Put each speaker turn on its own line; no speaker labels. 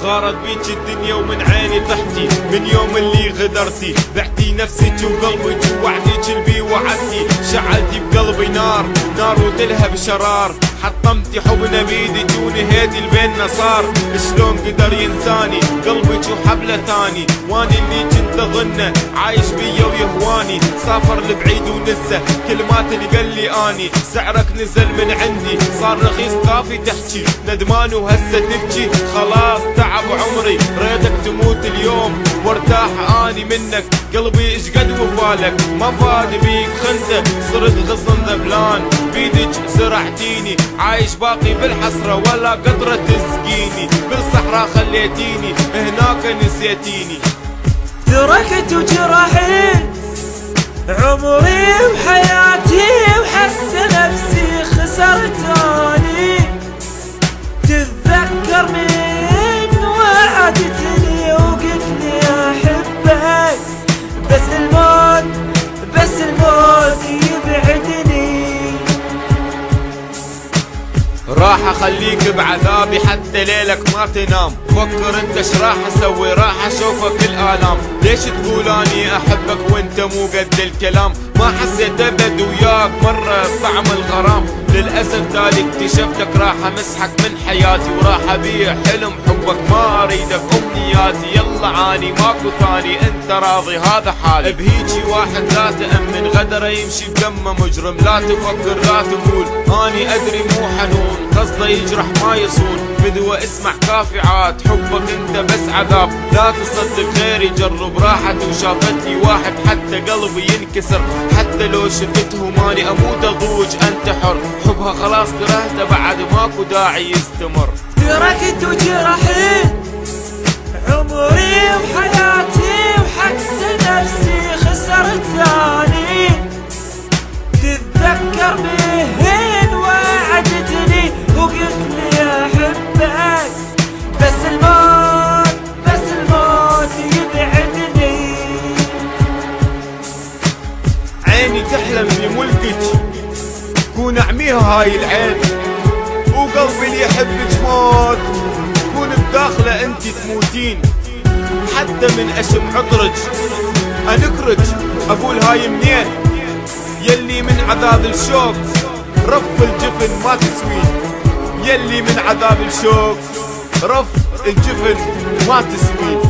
غارت بيك الدنيا ومن عيني طحتي، من يوم اللي غدرتي بعتي نفسك وقلبك ووعدك البي وعدتي، شعلتي بقلبي نار وتلهب شرار، حطمتي حبنا بيدك ونهيتي البيننا صار، شلون قدر ينساني قلبك وحبله ثاني، واني اللي كنت اظنه عايش بيا ويهواني، سافر لبعيد ونسى كلمات اللي قال لي اني، سعرك نزل من عندي صار رخيص كافي تحكي، ندمان وهسه تبكي، خلاص تعب عمري ريتك تموت اليوم وارتاح اني منك، قلبي ايش قد وفالك ما فاد بيك خنته، صرت غصن ذبلان بيدك زرعتيني، عايش باقي بالحسرة ولا قطرة تسقيني، بالصحراء خليتيني هناك نسيتيني،
تركت وجرحت عمري وحياتي وحتى نفسي خسرتاني، تتذكر من وعدتني وقلت لي احبك، بس الموت يبعدني،
راح اخليك بعذابي حتى ليلك ما تنام، فكر انت ايش راح اسوي، راح اشوفك الالام، ليش تقول اني احبك وانت مو قد الكلام، ما حسيت ابد وياك مرة طعم الغرام، للاسف تالي اكتشفتك راح امسحك من حياتي، وراح ابيع حلم حبك ما اريدك امنياتي، يلا عاني ماكو ثاني انت راضي هذا حالي، بهيجي واحد لا تأمن غدره يمشي بدمه مجرم، لا تفكر لا تقول اني ادري مو حنون، قصده يجرح ما يصون، بدوى اسمع كافعات حبك انت بس عذاب، لا تصدق غيري جرب راحت وشافتني واحد حتى قلبي ينكسر، حتى لو شفته ماني اموت اضوج انت حر، حبها خلاص كرهته بعد ماكو داعي يستمر،
تركت وجرحت عمري وحياتي وحتى نفسي خسرت ثاني، تتذكر بهن وعدتني وقلت لي احبك، بس الموت يبعدني،
عيني تحلم بملكك كون اعميها هاي العين، وقلبي اللي يحبك موت كون بداخله انت تموتين، حتى من اشم عطرك انكرك اقول هاي منين، يلي من عذاب الشوق رف الجفن ما تسوين، يلي من عذاب الشوق رف الجفن ما تسوين.